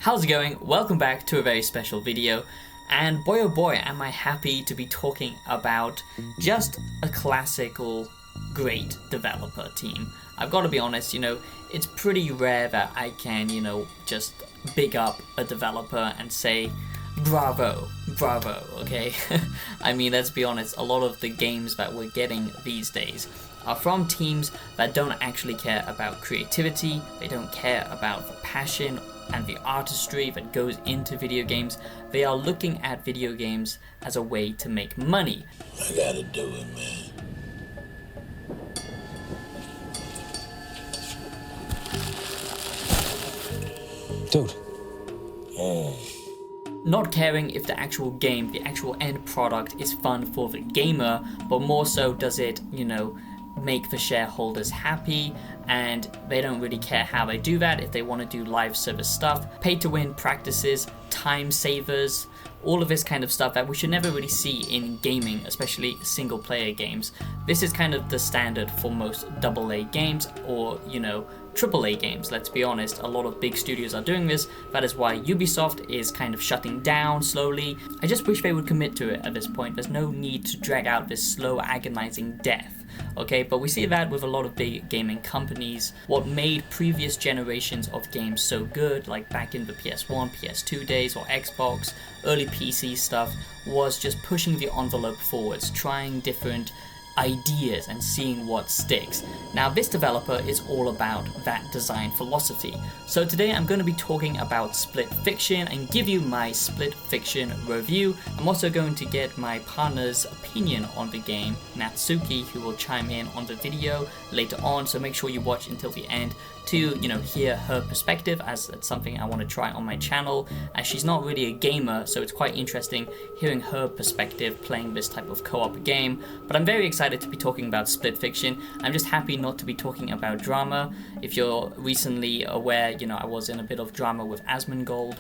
How's it going? Welcome back to a very special video, and boy oh boy am I happy to be talking about just a classical great developer team. I've got to be honest, it's pretty rare that I can, just big up a developer and say bravo, okay? I mean, let's be honest, a lot of the games that we're getting these days are from teams that don't actually care about creativity, they don't care about the passion and the artistry that goes into video games. They are looking at video games as a way to make money. I gotta do it, man. Dude. Not caring if the actual game, the actual end product is fun for the gamer, but more so does it, make the shareholders happy, and they don't really care how they do that. If they want to do live service stuff, pay to win practices, time savers, all of this kind of stuff that we should never really see in gaming, especially single player games. This is kind of the standard for most AA games or, AAA games. Let's be honest, a lot of big studios are doing this. That is why Ubisoft is kind of shutting down slowly. I just wish they would commit to it at this point. There's no need to drag out this slow, agonizing death. Okay, but we see that with a lot of big gaming companies. What made previous generations of games so good, like back in the PS1, PS2 days, or Xbox, early PC stuff, was just pushing the envelope forwards, trying different ideas and seeing what sticks. Now this developer is all about that design philosophy. So today I'm going to be talking about Split Fiction and give you my Split Fiction review. I'm also going to get my partner's opinion on the game, Natsuki, who will chime in on the video later on, so make sure you watch until the end to, hear her perspective, as it's something I want to try on my channel, as she's not really a gamer, so it's quite interesting hearing her perspective playing this type of co-op game. But I'm very excited to be talking about Split Fiction. I'm just happy not to be talking about drama. If you're recently aware, I was in a bit of drama with Asmongold.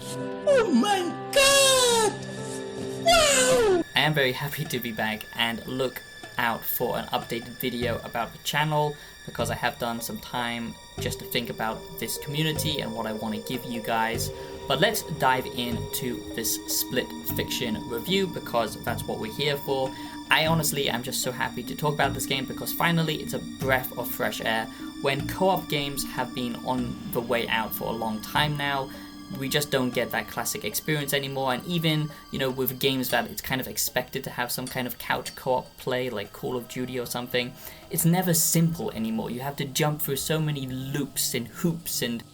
Oh my god! Wow! I am very happy to be back, and look out for an updated video about the channel, because I have done some time just to think about this community and what I want to give you guys. But let's dive into this Split Fiction review, because that's what we're here for. I honestly am just so happy to talk about this game, because finally it's a breath of fresh air. When co-op games have been on the way out for a long time now, we just don't get that classic experience anymore. And even, with games that it's kind of expected to have some kind of couch co-op play, like Call of Duty or something, it's never simple anymore. You have to jump through so many loops and hoops and...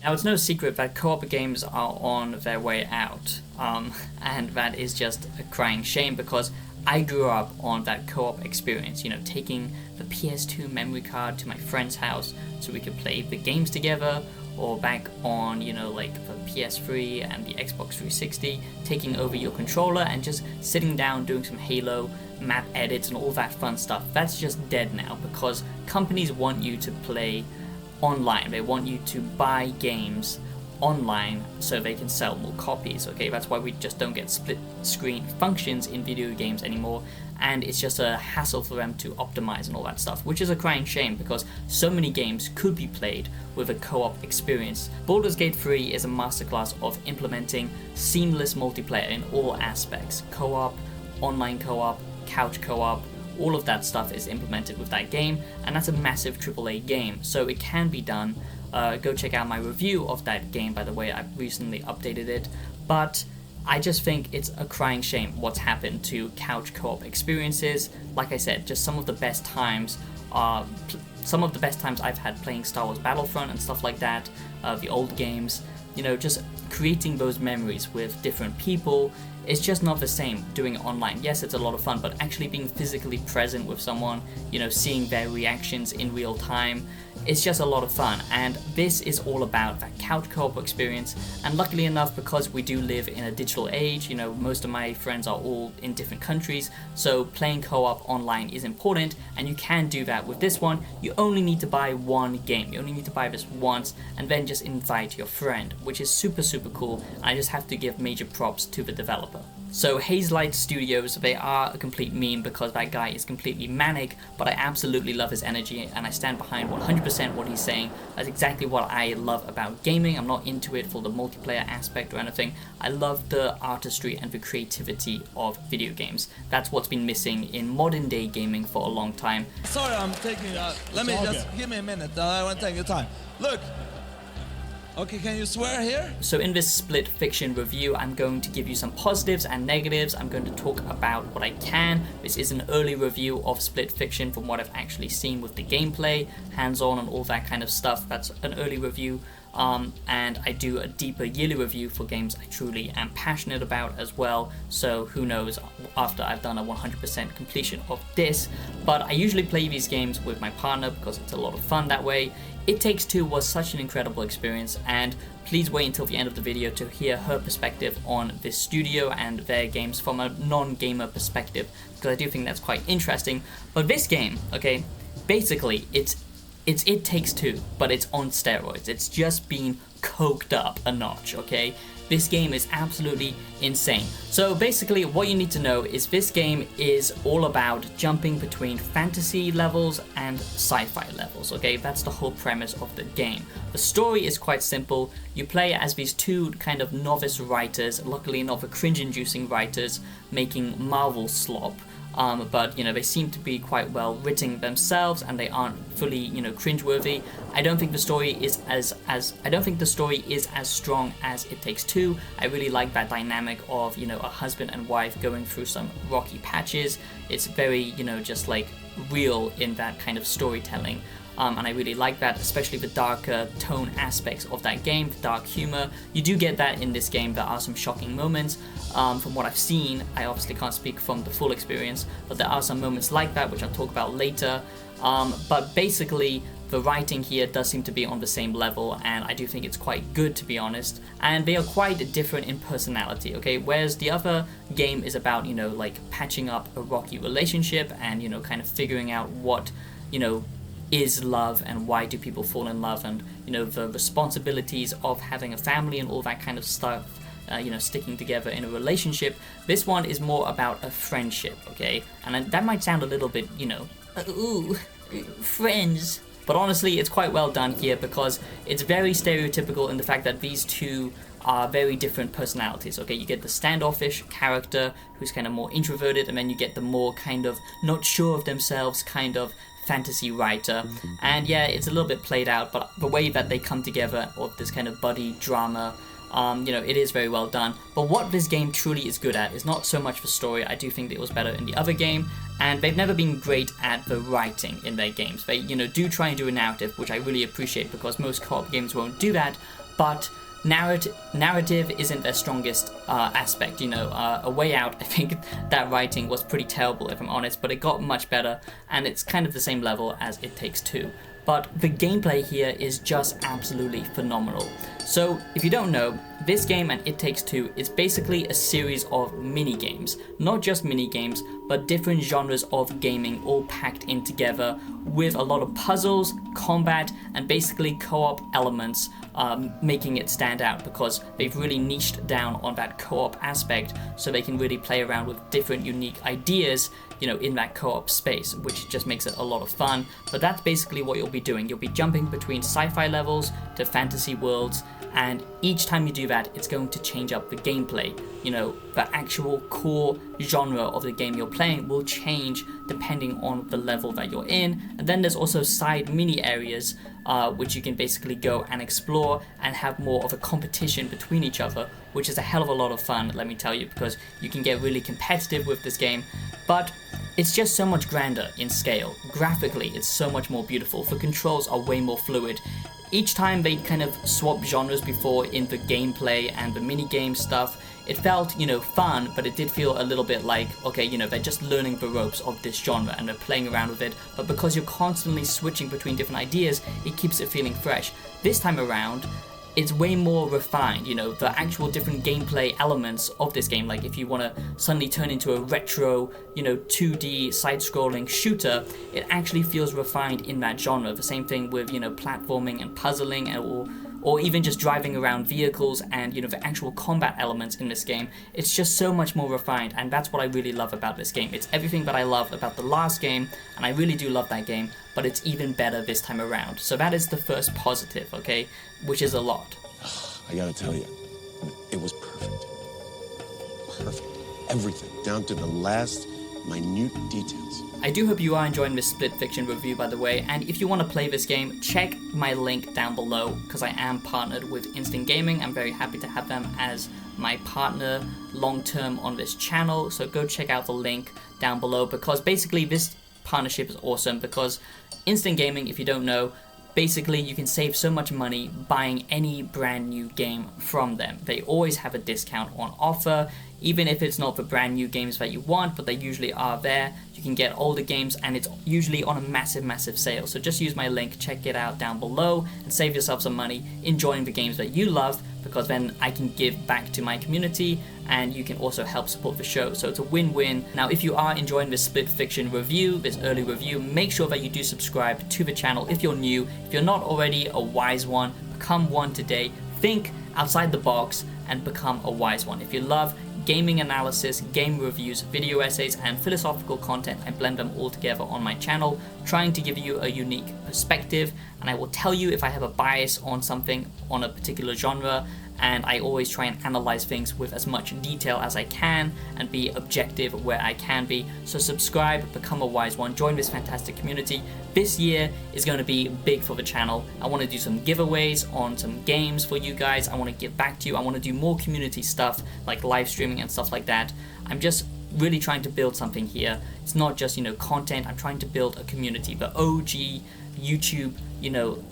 Now, it's no secret that co-op games are on their way out, and that is just a crying shame, because I grew up on that co-op experience, taking the PS2 memory card to my friend's house so we could play the games together, or back on, like the PS3 and the Xbox 360, taking over your controller and just sitting down doing some Halo map edits and all that fun stuff. That's just dead now, because companies want you to play online. They want you to buy games online so they can sell more copies. Okay, that's why we just don't get split screen functions in video games anymore, and it's just a hassle for them to optimize and all that stuff, which is a crying shame, because so many games could be played with a co-op experience. Baldur's Gate 3 is a masterclass of implementing seamless multiplayer in all aspects. Co-op, online co-op, couch co-op, all of that stuff is implemented with that game, and that's a massive AAA game, so it can be done. Go check out my review of that game, by the way. I recently updated it, but I just think it's a crying shame what's happened to couch co-op experiences. Like I said, just some of the best times I've had playing Star Wars Battlefront and stuff like that, the old games, just creating those memories with different people. It's just not the same doing it online. Yes, it's a lot of fun, but actually being physically present with someone, seeing their reactions in real time, it's just a lot of fun. And this is all about that couch co-op experience. And luckily enough, because we do live in a digital age, most of my friends are all in different countries, so playing co-op online is important, and you can do that with this one. You only need to buy one game. You only need to buy this once, and then just invite your friend, which is super, super cool. I just have to give major props to the developer. So Hazelight Studios, they are a complete meme because that guy is completely manic, but I absolutely love his energy and I stand behind 100% what he's saying. That's exactly what I love about gaming. I'm not into it for the multiplayer aspect or anything. I love the artistry and the creativity of video games. That's what's been missing in modern day gaming for a long time. Sorry, I'm taking. Let me just give me a minute. I want to take your time. Look. Okay, can you swear here? So in this split fiction review, I'm going to give you some positives and negatives. I'm going to talk about what I can. This is an early review of split fiction from what I've actually seen with the gameplay, hands-on and all that kind of stuff. That's an early review. And I do a deeper yearly review for games I truly am passionate about as well. So who knows after I've done a 100% completion of this. But I usually play these games with my partner because it's a lot of fun that way. It Takes Two was such an incredible experience, and please wait until the end of the video to hear her perspective on this studio and their games from a non-gamer perspective, because I do think that's quite interesting. But this game, okay, basically it's It Takes Two, but it's on steroids. It's just been coked up a notch, okay? This game is absolutely insane. So basically what you need to know is this game is all about jumping between fantasy levels and sci-fi levels, okay? That's the whole premise of the game. The story is quite simple. You play as these two kind of novice writers, luckily not the cringe-inducing writers, making Marvel slop. But you know, they seem to be quite well written themselves, and they aren't fully, you know, cringeworthy. I don't think the story is as strong as It Takes Two. I really like that dynamic of, you know, a husband and wife going through some rocky patches. It's very, you know, just like real in that kind of storytelling. And I really like that, especially the darker tone aspects of that game, the dark humor. You do get that in this game. There are some shocking moments. From what I've seen, I obviously can't speak from the full experience, but there are some moments like that, which I'll talk about later. But basically, the writing here does seem to be on the same level, and I do think it's quite good, to be honest. And they are quite different in personality, okay? Whereas the other game is about, you know, like patching up a rocky relationship and, you know, kind of figuring out what, you know, is love and why do people fall in love, and, you know, the responsibilities of having a family and all that kind of stuff, you know, sticking together in a relationship. This one is more about a friendship, okay? And that might sound a little bit, you know, ooh, friends. But honestly, it's quite well done here because it's very stereotypical in the fact that these two are very different personalities, okay? You get the standoffish character who's kind of more introverted, and then you get the more kind of not sure of themselves kind of fantasy writer. And yeah, it's a little bit played out, but the way that they come together, or this kind of buddy drama, you know, it is very well done. But what this game truly is good at is not so much the story. I do think that it was better in the other game, and they've never been great at the writing in their games. They, you know, do try and do a narrative, which I really appreciate because most co-op games won't do that, but narrative isn't their strongest aspect, you know. A Way Out, I think that writing was pretty terrible, if I'm honest, but it got much better, and it's kind of the same level as It Takes Two. But the gameplay here is just absolutely phenomenal. So, if you don't know, this game and It Takes Two is basically a series of mini-games. Not just mini-games, but different genres of gaming all packed in together with a lot of puzzles, combat, and basically co-op elements, making it stand out because they've really niched down on that co-op aspect, so they can really play around with different unique ideas, you know, in that co-op space, which just makes it a lot of fun. But that's basically what you'll be doing. You'll be jumping between sci-fi levels to fantasy worlds, and each time you do that, it's going to change up the gameplay. You know, the actual core genre of the game you're playing will change depending on the level that you're in. And then there's also side mini areas which you can basically go and explore and have more of a competition between each other, which is a hell of a lot of fun, let me tell you, because you can get really competitive with this game. But it's just so much grander in scale. Graphically, it's so much more beautiful. The controls are way more fluid. Each time they kind of swap genres before in the gameplay and the mini-game stuff, it felt, you know, fun, but it did feel a little bit like, okay, you know, they're just learning the ropes of this genre and they're playing around with it, but because you're constantly switching between different ideas, it keeps it feeling fresh. This time around, it's way more refined, you know, the actual different gameplay elements of this game, like if you want to suddenly turn into a retro, you know, 2D side-scrolling shooter, it actually feels refined in that genre. The same thing with, you know, platforming and puzzling and or even just driving around vehicles and, you know, the actual combat elements in this game. It's just so much more refined, and that's what I really love about this game. It's everything that I loved about the last game, and I really do love that game, but it's even better this time around. So that is the first positive, okay, which is a lot. I gotta tell you, it was perfect. Perfect. Everything, down to the last minute details. I do hope you are enjoying this Split Fiction review, by the way, and if you want to play this game, check my link down below, because I am partnered with Instant Gaming. I'm very happy to have them as my partner long-term on this channel, so go check out the link down below, because basically this partnership is awesome, because Instant Gaming, if you don't know, basically you can save so much money buying any brand new game from them. They always have a discount on offer, even if it's not the brand new games that you want, but they usually are there. You can get older games, and it's usually on a massive sale. So just use my link, check it out down below, and save yourself some money enjoying the games that you love, because then I can give back to my community, and you can also help support the show. So it's a win-win. Now, if you are enjoying this Split Fiction review, this early review, make sure that you do subscribe to the channel if you're new. If you're not already a wise one, become one today. Think outside the box and become a wise one. If you love gaming analysis, game reviews, video essays, and philosophical content, I blend them all together on my channel, trying to give you a unique perspective, and I will tell you if I have a bias on something, on a particular genre, and I always try and analyze things with as much detail as I can and be objective where I can be. So subscribe, become a wise one, join this fantastic community. This year is going to be big for the channel. I want to do some giveaways on some games for you guys. I want to give back to you. I want to do more community stuff like live streaming and stuff like that. I'm just really trying to build something here. It's not just, you know, content. I'm trying to build a community, the OG YouTube, you know,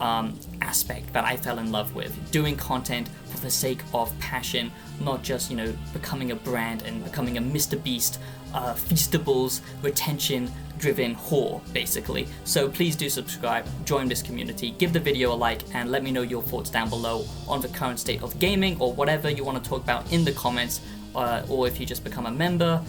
aspect that I fell in love with, doing content for the sake of passion, not just, you know, becoming a brand and becoming a Mr. Beast, Feastables, retention driven whore, basically. So please do subscribe, join this community, give the video a like, and let me know your thoughts down below on the current state of gaming, or whatever you want to talk about in the comments, or if you just become a member,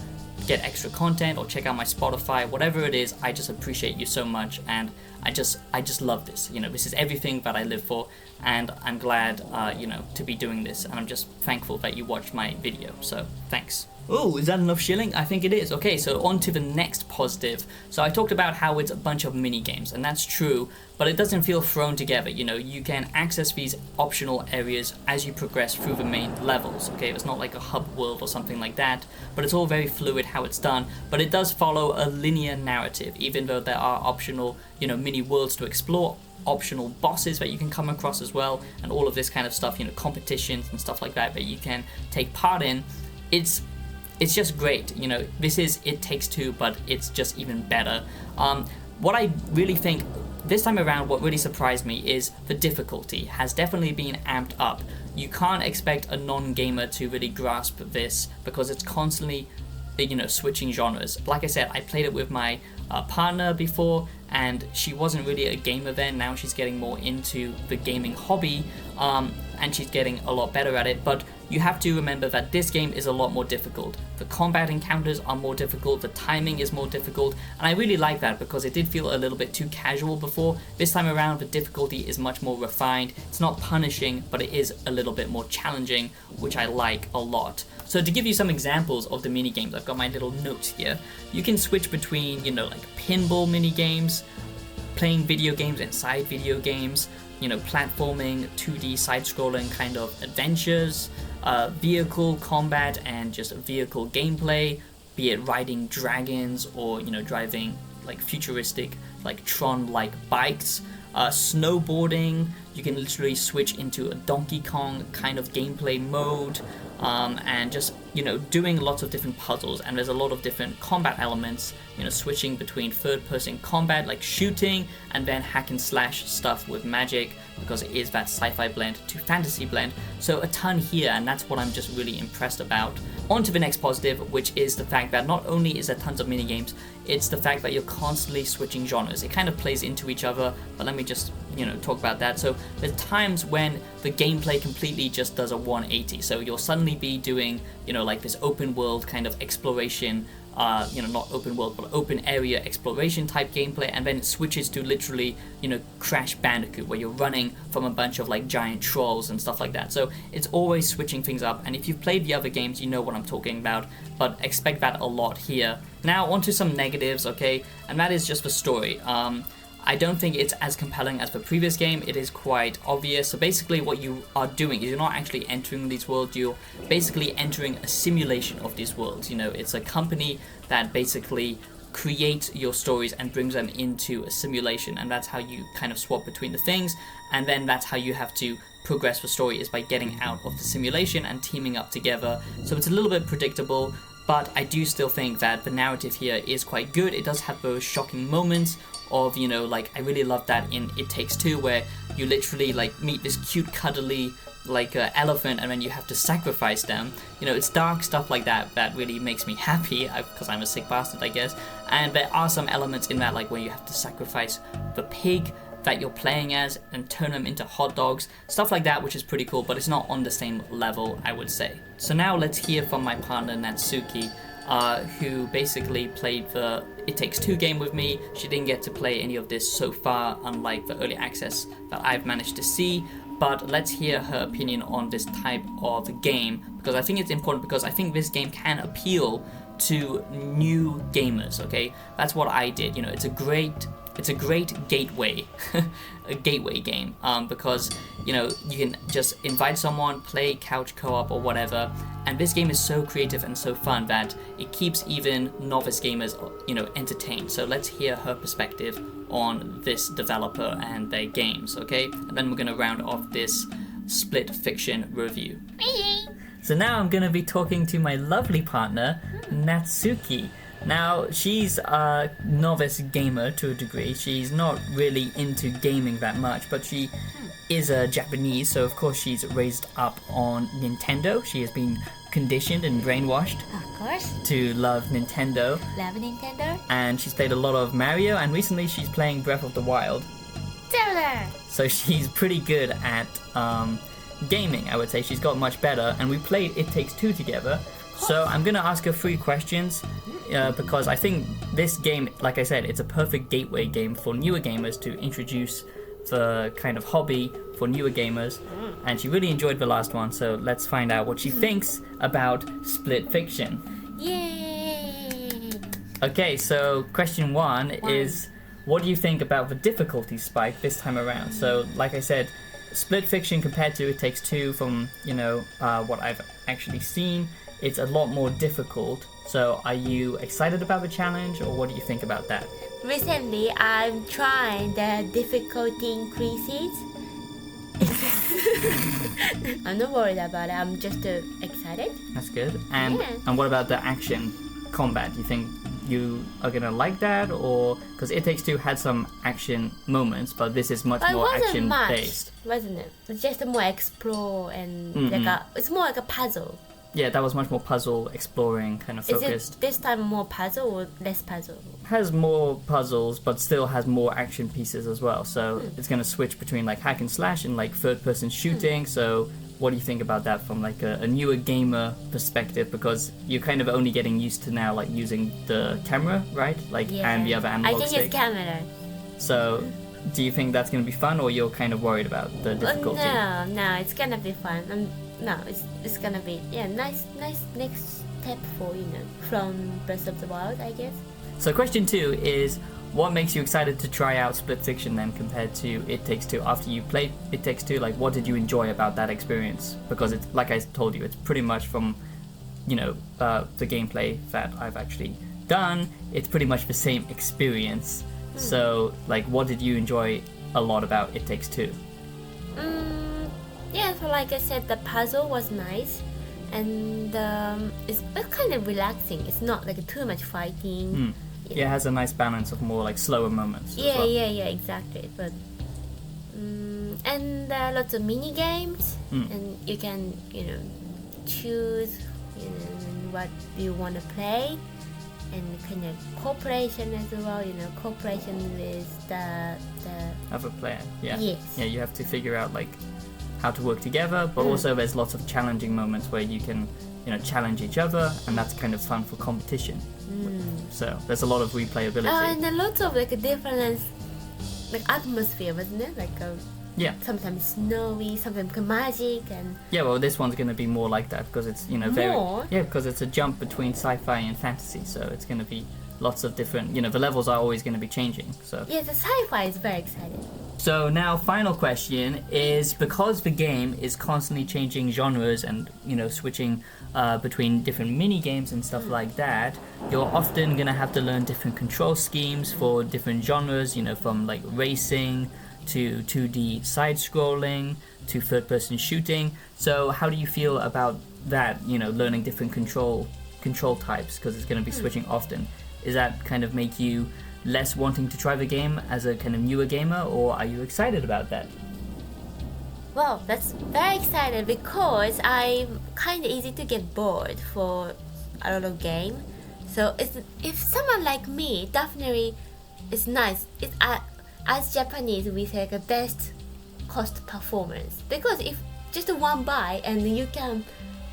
get extra content, or check out my Spotify, whatever it is. I just appreciate you so much, and I just love this. You know, this is everything that I live for, and I'm glad, you know, to be doing this, and I'm just thankful that you watched my video. So thanks. Oh, is that enough shilling? I think it is. Okay, so on to the next positive. So I talked about how it's a bunch of mini games, and that's true, but it doesn't feel thrown together. You know, you can access these optional areas as you progress through the main levels. Okay, it's not like a hub world or something like that, but it's all very fluid how it's done. But it does follow a linear narrative, even though there are optional, you know, mini worlds to explore, optional bosses that you can come across as well, and all of this kind of stuff, you know, competitions and stuff like that you can take part in. It's just great. You know, this is It Takes Two, but it's just even better. What I really think this time around, what really surprised me is the difficulty has definitely been amped up. You can't expect a non-gamer to really grasp this, because it's constantly, you know, switching genres. Like I said, I played it with my partner before, and she wasn't really a gamer then. Now she's getting more into the gaming hobby, and she's getting a lot better at it. But you have to remember that this game is a lot more difficult. The combat encounters are more difficult, the timing is more difficult, and I really like that, because it did feel a little bit too casual before. This time around, the difficulty is much more refined. It's not punishing, but it is a little bit more challenging, which I like a lot. So to give you some examples of the mini games, I've got my little notes here. You can switch between, you know, like pinball mini games, playing video games inside video games, you know, platforming, 2D side-scrolling kind of adventures, vehicle combat and just vehicle gameplay, be it riding dragons or, you know, driving like futuristic, like Tron-like bikes, snowboarding. You can literally switch into a Donkey Kong kind of gameplay mode, and just, you know, doing lots of different puzzles. And there's a lot of different combat elements, you know, switching between third-person combat like shooting, and then hack and slash stuff with magic, because it is that sci-fi blend to fantasy blend. So a ton here, and that's what I'm just really impressed about. On to the next positive, which is the fact that not only is there tons of mini games, it's the fact that you're constantly switching genres. It kind of plays into each other, but let me just, you know, talk about that. So there's times when the gameplay completely just does a 180. So you'll suddenly be doing, you know, like this open world kind of exploration not open world, but open area exploration type gameplay, and then it switches to literally, Crash Bandicoot, where you're running from a bunch of like giant trolls and stuff like that. So it's always switching things up, and if you've played the other games, you know what I'm talking about, but expect that a lot here. Now, on to some negatives, okay, and that is just the story. I don't think it's as compelling as the previous game. It is quite obvious. So basically what you are doing is you're not actually entering these worlds, you're basically entering a simulation of these worlds. It's a company that basically creates your stories and brings them into a simulation, and that's how you kind of swap between the things, and then that's how you have to progress the story, is by getting out of the simulation and teaming up together. So it's a little bit predictable, but I do still think that the narrative here is quite good. It does have those shocking moments of, I really love that in It Takes Two, where you literally meet this cute cuddly elephant, and then you have to sacrifice them. It's dark stuff like that that really makes me happy, because I'm a sick bastard, I guess. And there are some elements in that, like where you have to sacrifice the pig that you're playing as and turn them into hot dogs, stuff like that, which is pretty cool, but it's not on the same level, I would say. So now let's hear from my partner Natsuki, who basically played the It Takes Two game with me. She didn't get to play any of this so far, unlike the early access that I've managed to see, but let's hear her opinion on this type of game, because I think it's important, because I think this game can appeal to new gamers, okay? That's what I did. It's a great gateway, a gateway game, because you can just invite someone, play couch co-op or whatever, and this game is so creative and so fun that it keeps even novice gamers entertained. So let's hear her perspective on this developer and their games, okay? And then we're gonna round off this Split Fiction review. So now I'm gonna be talking to my lovely partner Natsuki. Now, she's a novice gamer to a degree. She's not really into gaming that much, but she is Japanese, so of course she's raised up on Nintendo. She has been conditioned and brainwashed, of course, to love Nintendo. Love Nintendo. And she's played a lot of Mario, and recently she's playing Breath of the Wild. Zelda! So she's pretty good at gaming, I would say. She's got much better, and we played It Takes Two together. So I'm going to ask her 3 questions, because I think this game, like I said, it's a perfect gateway game for newer gamers to introduce the kind of hobby for newer gamers, and she really enjoyed the last one, so let's find out what she thinks about Split Fiction. Yay! Okay, so question 1 is, what do you think about the difficulty spike this time around? So, like I said, Split Fiction compared to It Takes Two, from, what I've actually seen, it's a lot more difficult. So are you excited about the challenge, or what do you think about that? Recently, I'm trying the difficulty increases. I'm not worried about it. I'm just excited. That's good. And Yeah. and what about the action combat? You think you are gonna like that, or because It Takes Two had some action moments, but this is much But it more wasn't action much, based. wasn't it? It's just more explore and it's more like a puzzle. Yeah, that was much more puzzle exploring kind of Is focused. it this time more puzzle or less puzzle? Has more puzzles, but still has more action pieces as well. So it's gonna switch between like hack and slash and like third-person shooting. So what do you think about that from like a newer gamer perspective? Because you're kind of only getting used to now like using the camera, right? And the other analog I think stick. it's camera. So do you think that's gonna be fun, or you're kind of worried about the difficulty? No, it's gonna be fun. No, it's gonna be nice next step for from Breath of the Wild, I guess. So question 2 is, what makes you excited to try out Split Fiction then compared to It Takes Two? After you played It Takes Two, like what did you enjoy about that experience? Because it's, like I told you, it's pretty much from the gameplay that I've actually done, it's pretty much the same experience. So like what did you enjoy a lot about It Takes Two? Yeah, so like I said, the puzzle was nice, and it's kind of relaxing. It's not like too much fighting. Yeah, it has a nice balance of more like slower moments. as well. Yeah, exactly. But and lots of mini games, and you can choose what you want to play, and kind of cooperation as well. Cooperation with the Other player. Yeah. Yes. Yeah, you have to figure out like how to work together, but also there's lots of challenging moments where you can, challenge each other, and that's kind of fun for competition. So there's a lot of replayability. And a lot of like different atmosphere, wasn't it? Yeah. Sometimes snowy, sometimes magic, and Yeah, well, this one's going to be more like that because it's, More? Yeah, because it's a jump between sci-fi and fantasy, so it's going to be lots of different, the levels are always going to be changing, so. yeah, the sci-fi is very exciting. So now, final question is, because the game is constantly changing genres and, switching between different mini games and stuff like that, you're often going to have to learn different control schemes for different genres, from like racing to 2D side-scrolling to third-person shooting. So how do you feel about that, learning different control types, because it's going to be switching often? Is that kind of make you less wanting to try the game as a kind of newer gamer, or are you excited about that? Well, that's very exciting because I'm kind of easy to get bored for a lot of game. So if someone like me, definitely it's nice. As Japanese, we say the best cost performance, because if just one buy and you can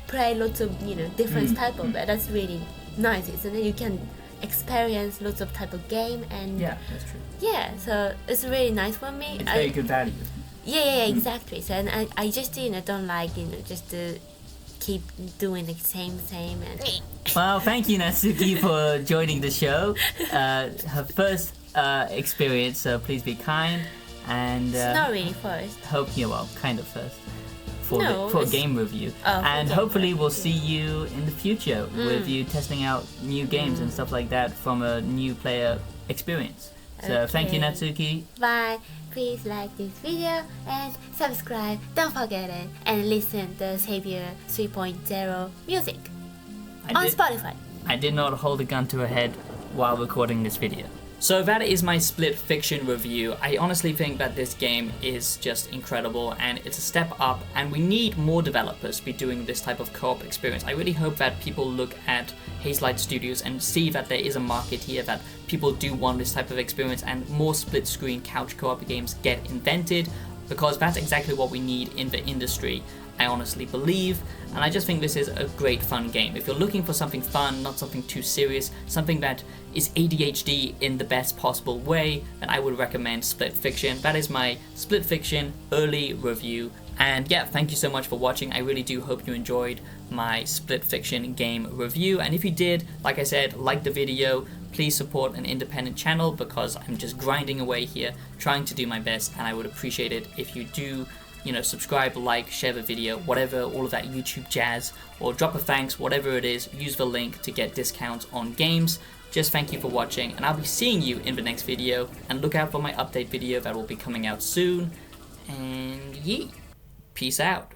play lots of different type of it, that's really nice, isn't it? You can experience lots of type of game, and Yeah, that's true. yeah, so it's really nice for me. It's very good value. Yeah, exactly. So, and I just don't like just to keep doing the same and Well, thank you, Natsuki, for joining the show. Her first experience, so please be kind, and it's not really first. hope kind of first for No, for a it's- game review, Oh, for and game hopefully we'll review. see you in the future with you testing out new games and stuff like that from a new player experience. So thank you, Okay. Natsuki. Bye. Please like this video and subscribe. Don't forget it, and listen to Savior 3.0 music on Spotify. I did not hold a gun to her head while recording this video. So that is my Split Fiction review. I honestly think that this game is just incredible, and it's a step up, and we need more developers to be doing this type of co-op experience. I really hope that people look at Hazelight Studios and see that there is a market here, that people do want this type of experience, and more split screen couch co-op games get invented, because that's exactly what we need in the industry, I honestly believe. And I just think this is a great fun game. If you're looking for something fun, not something too serious, something that is ADHD in the best possible way, then I would recommend Split Fiction. That is my Split Fiction early review. And yeah, thank you so much for watching. I really do hope you enjoyed my Split Fiction game review. And if you did, like I said, like the video, please support an independent channel, because I'm just grinding away here, trying to do my best, and I would appreciate it if you do subscribe, like, share the video, whatever, all of that YouTube jazz, or drop a thanks, whatever it is. Use the link to get discounts on games. Just thank you for watching, and I'll be seeing you in the next video, and look out for my update video that will be coming out soon. And yeah, peace out.